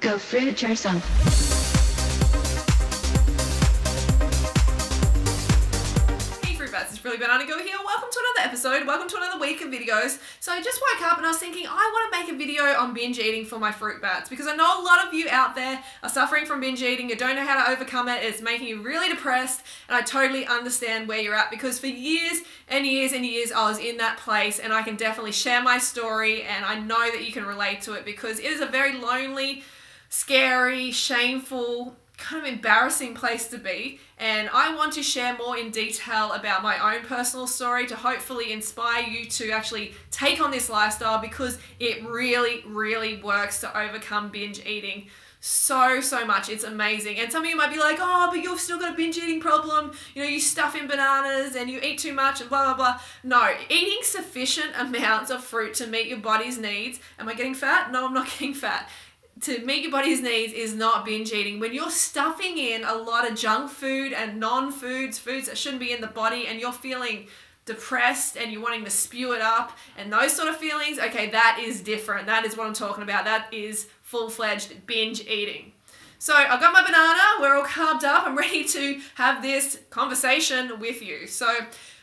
Go fruit yourself. Hey Fruit Bats, it's Brilliant Banana Girl here. Welcome to another episode. Welcome to another week of videos. So I just woke up and I was thinking I want to make a video on binge eating for my Fruit Bats because I know a lot of you out there are suffering from binge eating. You don't know how to overcome it. It's making you really depressed, and I totally understand where you're at because for years and years and years I was in that place, and I can definitely share my story, and I know that you can relate to it because it is a very lonely, scary, shameful, kind of embarrassing place to be, and I want to share more in detail about my own personal story to hopefully inspire you to actually take on this lifestyle because it really works to overcome binge eating so much. It's amazing. And some of you might be like, oh, but you've still got a binge eating problem, you know, you stuff in bananas and you eat too much and blah blah blah. No, eating sufficient amounts of fruit to meet your body's needs. Am I getting fat? No, I'm not getting fat. To meet your body's needs is not binge eating. When you're stuffing in a lot of junk food and non-foods, foods that shouldn't be in the body, and you're feeling depressed and you're wanting to spew it up and those sort of feelings, okay, that is different. That is what I'm talking about. That is full-fledged binge eating. So I've got my banana, we're all carved up, I'm ready to have this conversation with you. So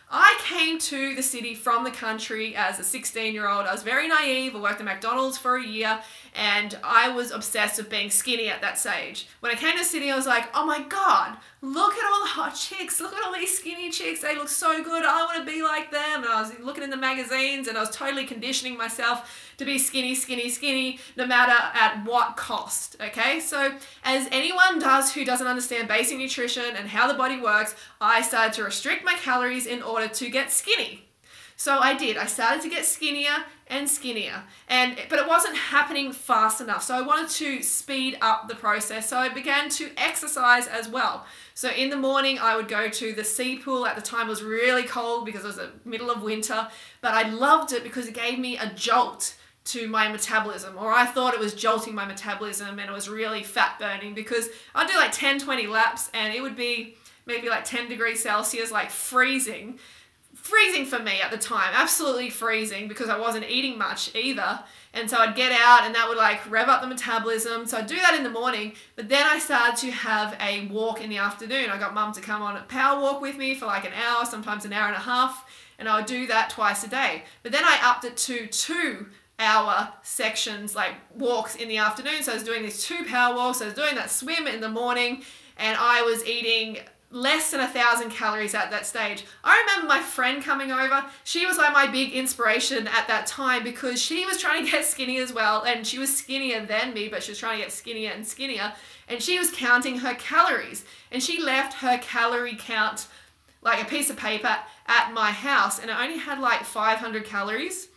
I came to the city from the country as a 16-year-old. I was very naive. I worked at McDonald's for a year and I was obsessed with being skinny at that stage. When I came to the city, I was like, oh my God, look at all the hot chicks. Look at all these skinny chicks. They look so good. I want to be like them. And I was looking in the magazines and I was totally conditioning myself to be skinny, no matter at what cost, okay? So as anyone does who doesn't understand basic nutrition and how the body works, I started to restrict my calories in order to get skinny. So I did. I started to get skinnier and skinnier, but it wasn't happening fast enough. So I wanted to speed up the process. So I began to exercise as well. So in the morning, I would go to the sea pool. At the time, it was really cold because it was the middle of winter, but I loved it because it gave me a jolt to my metabolism, or I thought it was jolting my metabolism, and it was really fat burning because I'd do like 10, 20 laps and it would be maybe like 10 degrees Celsius, like freezing for me at the time, absolutely freezing because I wasn't eating much either. And so I'd get out and that would like rev up the metabolism. So I'd do that in the morning, but then I started to have a walk in the afternoon. I got mum to come on a power walk with me for like an hour, sometimes an hour and a half, and I would do that twice a day. But then I upped it to 2-hour sections, like walks in the afternoon. So I was doing these 2 power walks. I was doing that swim in the morning, and I was eating less than 1,000 calories at that stage. I remember my friend coming over. She was like my big inspiration at that time because she was trying to get skinny as well, and she was skinnier than me, but she was trying to get skinnier and skinnier, and she was counting her calories, and she left her calorie count, like a piece of paper, at my house, and it only had like 500 calories,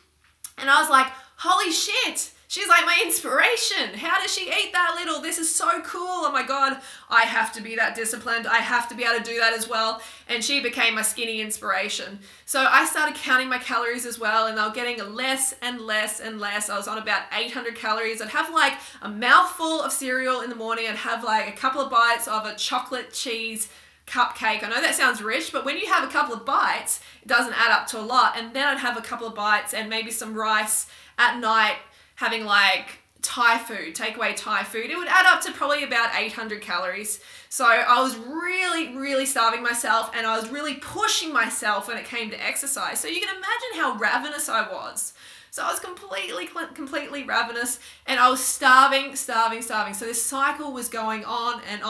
and I was like, holy shit, she's like my inspiration. How does she eat that little? This is so cool. Oh my God, I have to be that disciplined. I have to be able to do that as well. And she became my skinny inspiration. So I started counting my calories as well, and they were getting less and less and less. I was on about 800 calories. I'd have like a mouthful of cereal in the morning. I'd have like a couple of bites of a chocolate cheese cupcake. I know that sounds rich, but when you have a couple of bites, it doesn't add up to a lot. And then I'd have a couple of bites and maybe some rice at night, having like Thai food, takeaway Thai food. It would add up to probably about 800 calories. So I was really starving myself, and I was really pushing myself when it came to exercise. So you can imagine how ravenous I was. So I was completely ravenous, and I was starving. So this cycle was going on, and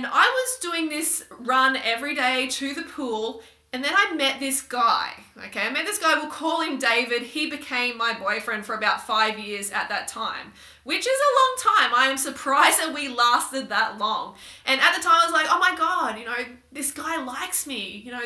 I was doing this run every day to the pool. And then I met this guy, okay? We'll call him David. He became my boyfriend for about 5 years at that time, which is a long time. I am surprised that we lasted that long. And at the time I was like, oh my God, you know, this guy likes me. You know,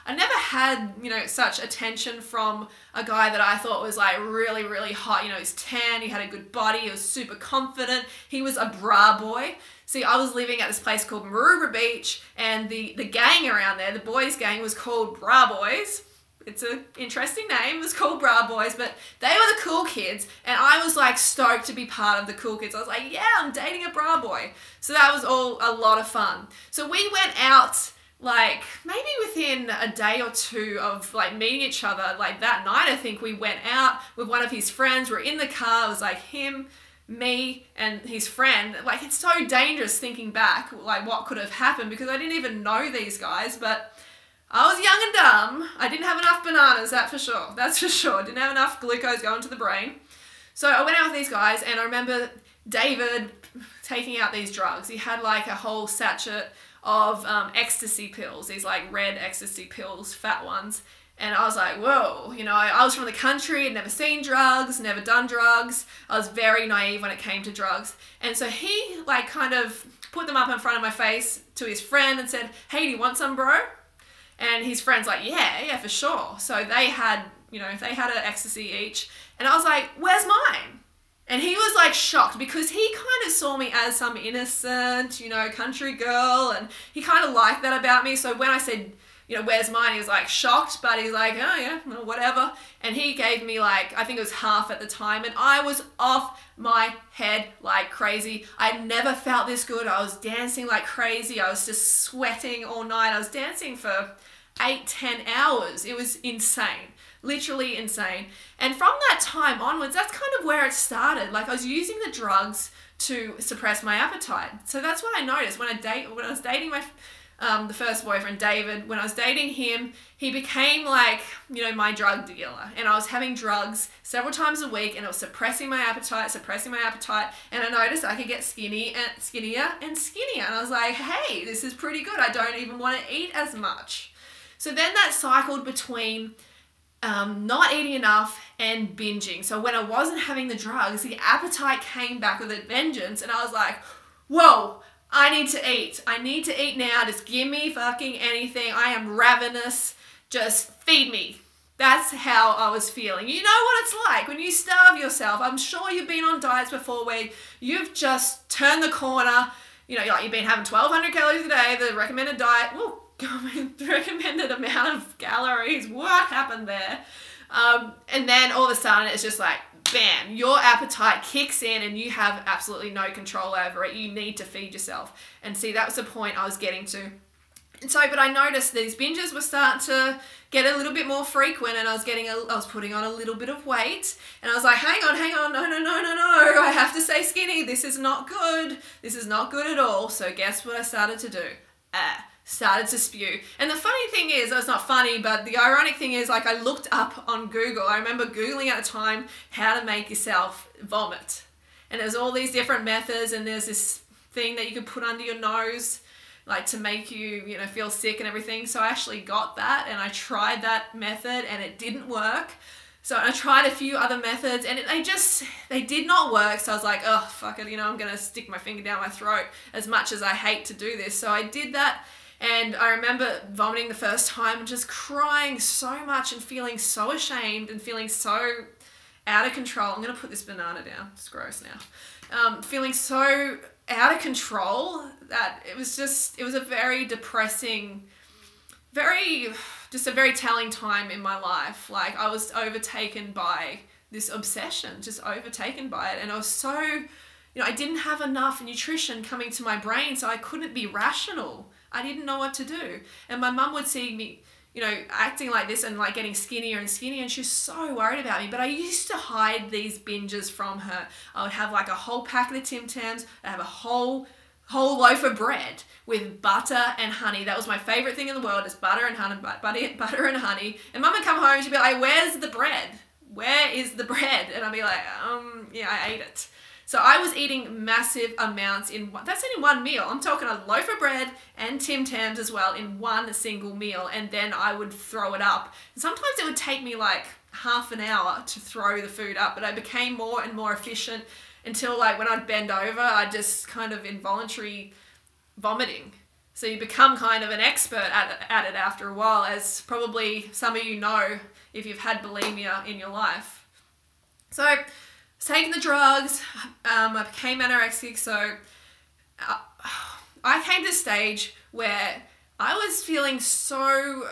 I never had, you know, such attention from a guy that I thought was like really hot. You know, he's tan, he had a good body, he was super confident. He was a bra boy. See, I was living at this place called Maroubra Beach, and the gang around there, the boys gang, was called Bra Boys. It's an interesting name. It was called Bra Boys, but they were the cool kids, and I was like stoked to be part of the cool kids. I was like, yeah, I'm dating a bra boy. So that was all a lot of fun. So we went out like maybe within a day or two of like meeting each other. Like that night, I think we went out with one of his friends. We're in the car. It was like him, me and his friend, like, it's so dangerous thinking back, like, what could have happened, because I didn't even know these guys, but I was young and dumb. I didn't have enough bananas, that's for sure. That's for sure. Didn't have enough glucose going to the brain. So I went out with these guys, and I remember David taking out these drugs. He had like a whole sachet of ecstasy pills, these like red ecstasy pills, fat ones. And I was like, whoa, you know, I was from the country, had never seen drugs, never done drugs. I was very naive when it came to drugs. And so he like kind of put them up in front of my face to his friend and said, hey, do you want some, bro? And his friend's like, yeah, for sure. So they had, you know, they had an ecstasy each. And I was like, where's mine? And he was like shocked, because he kind of saw me as some innocent, you know, country girl. And he kind of liked that about me. So when I said, you know, where's mine? He was like shocked, but he's like, oh yeah, well, whatever. And he gave me like, I think it was half at the time. And I was off my head like crazy. I'd never felt this good. I was dancing like crazy. I was just sweating all night. I was dancing for 8-10 hours. It was insane. Literally insane. And from that time onwards, that's kind of where it started. Like, I was using the drugs to suppress my appetite. So that's what I noticed when I was dating my the first boyfriend, David. When I was dating him, he became like, you know, my drug dealer. And I was having drugs several times a week, and it was suppressing my appetite. And I noticed I could get skinnier and skinnier. And I was like, hey, this is pretty good. I don't even want to eat as much. So then that cycled between not eating enough and binging. So when I wasn't having the drugs, the appetite came back with a vengeance, and I was like, whoa, I need to eat. I need to eat now. Just give me fucking anything. I am ravenous. Just feed me. That's how I was feeling. You know what it's like when you starve yourself. I'm sure you've been on diets before where you've just turned the corner. You know, like you've been having 1,200 calories a day, the recommended diet. Whoa, the recommended amount of calories. What happened there? And then all of a sudden it's just like, bam, your appetite kicks in and you have absolutely no control over it. You need to feed yourself. And see, that was the point I was getting to. And so, but I noticed these binges were starting to get a little bit more frequent, and I was putting on a little bit of weight, and I was like, hang on, no, I have to stay skinny. This is not good. This is not good at all. So guess what I started to do? Started to spew. And the funny thing is, it's not funny, but the ironic thing is, like, I looked up on Google. I remember Googling at the time how to make yourself vomit. And there's all these different methods, and there's this thing that you could put under your nose, like to make you, you know, feel sick and everything. So I actually got that, and I tried that method, and it didn't work. So I tried a few other methods, and they did not work. So I was like, oh, fuck it, you know, I'm going to stick my finger down my throat, as much as I hate to do this. So I did that. And I remember vomiting the first time and just crying so much and feeling so ashamed and feeling so out of control. I'm going to put this banana down. It's gross now. Feeling so out of control that it was a very depressing, just a very telling time in my life. Like, I was overtaken by this obsession, just overtaken by it. And I was so, you know, I didn't have enough nutrition coming to my brain, so I couldn't be rational. I didn't know what to do. And my mum would see me, you know, acting like this and like getting skinnier and skinnier, and she was so worried about me. But I used to hide these binges from her. I would have like a whole pack of the Tim Tams. I'd have a whole loaf of bread with butter and honey. That was my favorite thing in the world, is butter and honey, butter and honey. And mum would come home and she'd be like, where's the bread? Where is the bread? And I'd be like, yeah, I ate it. So I was eating massive amounts that's in one meal. I'm talking a loaf of bread and Tim Tams as well in one single meal, and then I would throw it up. And sometimes it would take me like half an hour to throw the food up, but I became more and more efficient until, like, when I'd bend over, I'd just kind of involuntary vomiting. So you become kind of an expert at it after a while, as probably some of you know if you've had bulimia in your life. So I was taking the drugs, I became anorexic, so I came to a stage where I was feeling so,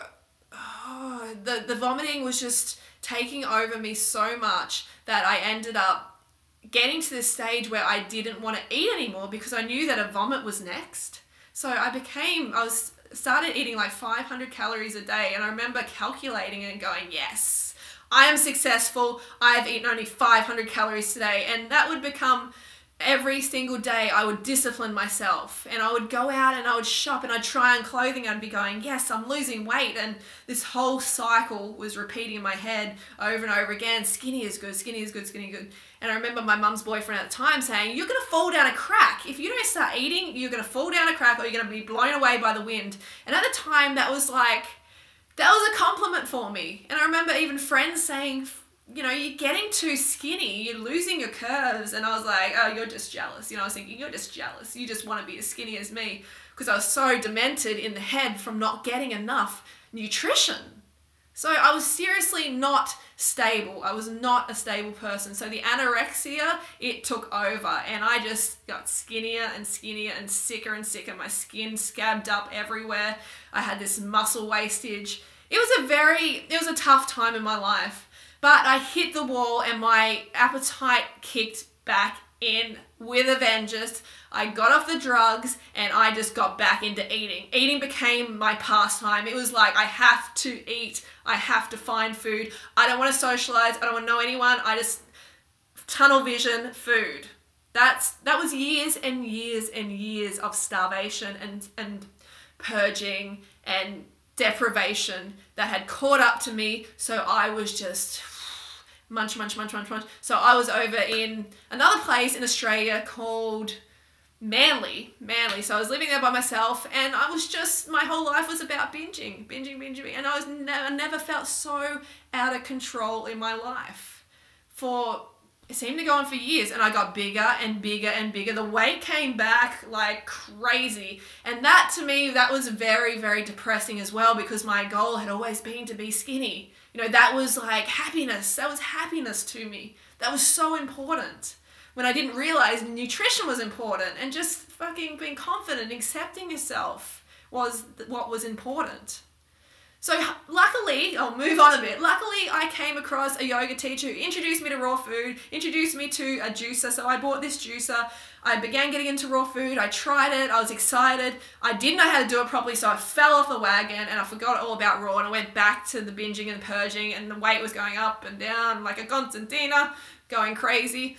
the vomiting was just taking over me so much that I ended up getting to this stage where I didn't want to eat anymore, because I knew that a vomit was next. So I started eating like 500 calories a day, and I remember calculating it and going, yes, I am successful. I've eaten only 500 calories today. And that would become, every single day I would discipline myself, and I would go out and I would shop and I'd try on clothing. I'd be going, yes, I'm losing weight. And this whole cycle was repeating in my head over and over again. Skinny is good, skinny is good, skinny is good. And I remember my mum's boyfriend at the time saying, you're going to fall down a crack. If you don't start eating, you're going to fall down a crack, or you're going to be blown away by the wind. And at the time, that was a compliment for me. And I remember even friends saying, you know, you're getting too skinny, you're losing your curves. And I was like, oh, you're just jealous. You know, I was thinking, you're just jealous. You just want to be as skinny as me, because I was so demented in the head from not getting enough nutrition. So I was seriously not stable. I was not a stable person. So the anorexia, it took over, and I just got skinnier and skinnier and sicker and sicker. My skin scabbed up everywhere. I had this muscle wastage. It was a tough time in my life. But I hit the wall and my appetite kicked back in with a vengeance. I got off the drugs and I just got back into eating. Eating became my pastime. It was like, I have to eat. I have to find food. I don't want to socialize. I don't want to know anyone. I just tunnel vision food. That was years and years and years of starvation and purging and deprivation that had caught up to me. So I was just munch. So I was over in another place in Australia called Manly. So I was living there by myself, and I was just, my whole life was about binging. And I never felt so out of control in my life. It seemed to go on for years, and I got bigger and bigger and bigger. The weight came back like crazy. And that, to me, that was very, very depressing as well, because my goal had always been to be skinny. You know, that was like happiness. That was happiness to me. That was so important. When I didn't realize nutrition was important, and just fucking being confident, accepting yourself was what was important. So luckily, I'll move on a bit. Luckily, I came across a yoga teacher who introduced me to raw food, introduced me to a juicer. So I bought this juicer. I began getting into raw food. I tried it. I was excited. I didn't know how to do it properly, so I fell off the wagon and I forgot all about raw, and I went back to the binging and purging, and the weight was going up and down like a concertina, going crazy.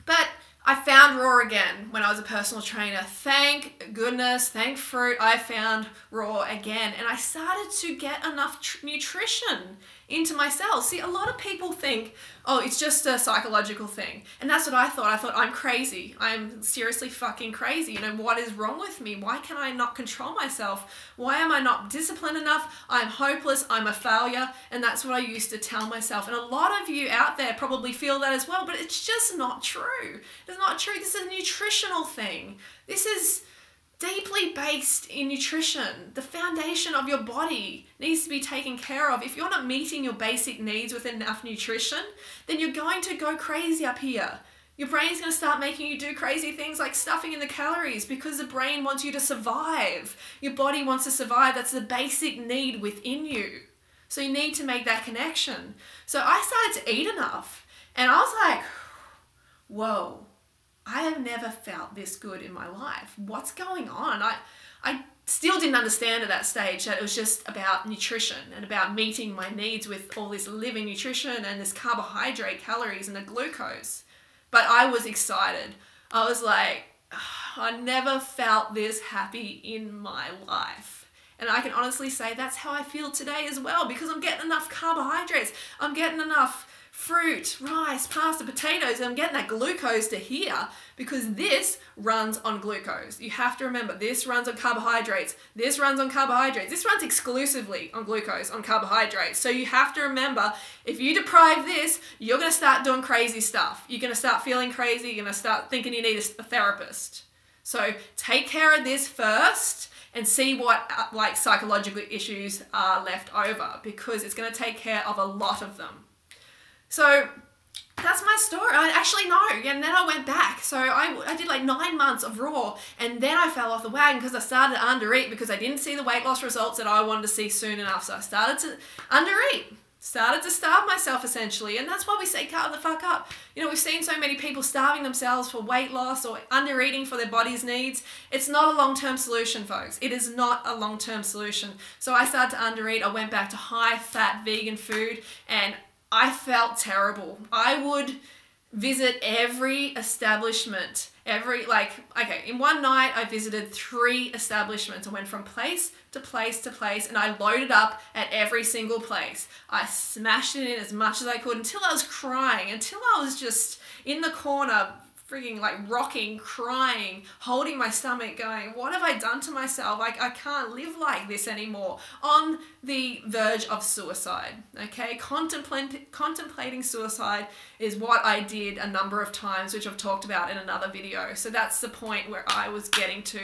But I found raw again when I was a personal trainer. Thank goodness, thank fruit, I found raw again. And I started to get enough nutrition into my cells. See, a lot of people think, oh, it's just a psychological thing. And that's what I thought. I thought, I'm crazy. I'm seriously fucking crazy. You know, what is wrong with me? Why can I not control myself? Why am I not disciplined enough? I'm hopeless. I'm a failure. And that's what I used to tell myself. And a lot of you out there probably feel that as well, but it's just not true. It's not true. This is a nutritional thing. This is deeply based in nutrition. The foundation of your body needs to be taken care of. If you're not meeting your basic needs with enough nutrition, then you're going to go crazy up here. Your brain's going to start making you do crazy things like stuffing in the calories, because the brain wants you to survive. Your body wants to survive. That's the basic need within you. So you need to make that connection. So I started to eat enough, and I was like, whoa, I have never felt this good in my life. What's going on? I still didn't understand at that stage that it was just about nutrition and about meeting my needs with all this living nutrition and this carbohydrate, calories, and the glucose. But I was excited. I was like, I never felt this happy in my life. And I can honestly say that's how I feel today as well, because I'm getting enough carbohydrates. I'm getting enough fruit, rice, pasta, potatoes, and I'm getting that glucose to here, because this runs on glucose. You have to remember, this runs on carbohydrates. This runs on carbohydrates. This runs exclusively on glucose, on carbohydrates. So you have to remember, if you deprive this, you're going to start doing crazy stuff. You're going to start feeling crazy. You're going to start thinking you need a therapist. So take care of this first and see what like psychological issues are left over, because it's going to take care of a lot of them. So that's my story. And then I went back. So I did like 9 months of raw, and then I fell off the wagon because I started to undereat, because I didn't see the weight loss results that I wanted to see soon enough. So I started to undereat, started to starve myself essentially. And that's why we say cut the fuck up. You know, we've seen so many people starving themselves for weight loss or undereating for their body's needs. It's not a long-term solution, folks. It is not a long-term solution. So I started to undereat. I went back to high-fat vegan food, and I felt terrible. I would visit every establishment. In one night I visited 3 establishments. I went from place to place to place, and I loaded up at every single place. I smashed it in as much as I could until I was crying, until I was just in the corner freaking like rocking, crying, holding my stomach going, what have I done to myself? I can't live like this anymore. On the verge of suicide, okay? Contemplating suicide is what I did a number of times, which I've talked about in another video. So that's the point where I was getting to.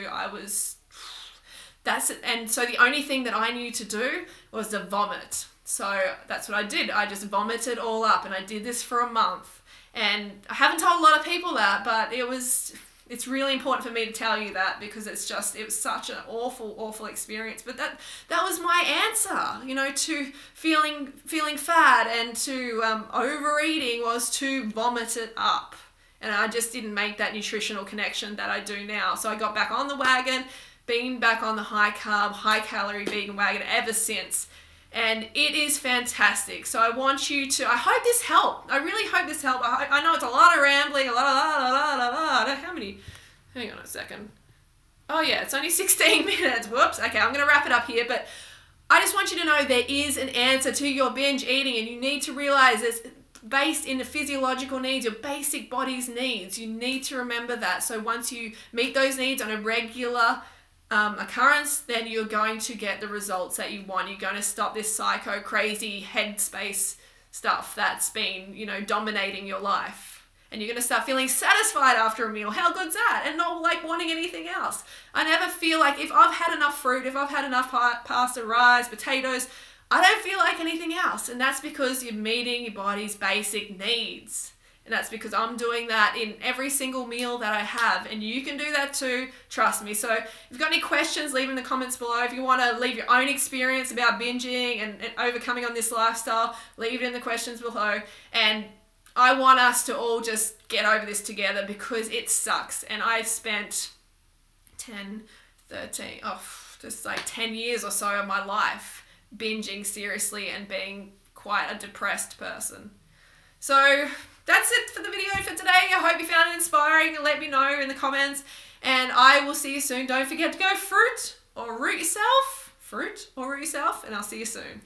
That's it. And so the only thing that I knew to do was to vomit. So that's what I did. I just vomited all up, and I did this for a month. And I haven't told a lot of people that, but it's really important for me to tell you that, because it was such an awful, awful experience. But that was my answer, to feeling fat and to overeating, was to vomit it up. And I just didn't make that nutritional connection that I do now. So I got back on the wagon, been back on the high carb, high calorie vegan wagon ever since. And it is fantastic. So I want you to, I hope this helped. I really hope this helped. I know it's a lot of rambling, a lot of how many? Hang on a second. Oh yeah, it's only 16 minutes. Whoops. Okay, I'm going to wrap it up here. But I just want you to know there is an answer to your binge eating, and you need to realize it's based in the physiological needs, your basic body's needs. You need to remember that. So once you meet those needs on a regular occurrence, then you're going to get the results that you want. You're going to stop this psycho crazy headspace stuff that's been, dominating your life. And you're going to start feeling satisfied after a meal. How good's that? And not like wanting anything else. I never feel like, if I've had enough fruit, if I've had enough pasta, rice, potatoes, I don't feel like anything else. And that's because you're meeting your body's basic needs. And that's because I'm doing that in every single meal that I have. And you can do that too, trust me. So if you've got any questions, leave them in the comments below. If you want to leave your own experience about binging and overcoming on this lifestyle, leave it in the questions below. And I want us to all just get over this together, because it sucks. And I spent 10 years or so of my life binging seriously and being quite a depressed person. So that's it for the video for today. I hope you found it inspiring, and let me know in the comments. And I will see you soon. Don't forget to go fruit or root yourself. And I'll see you soon.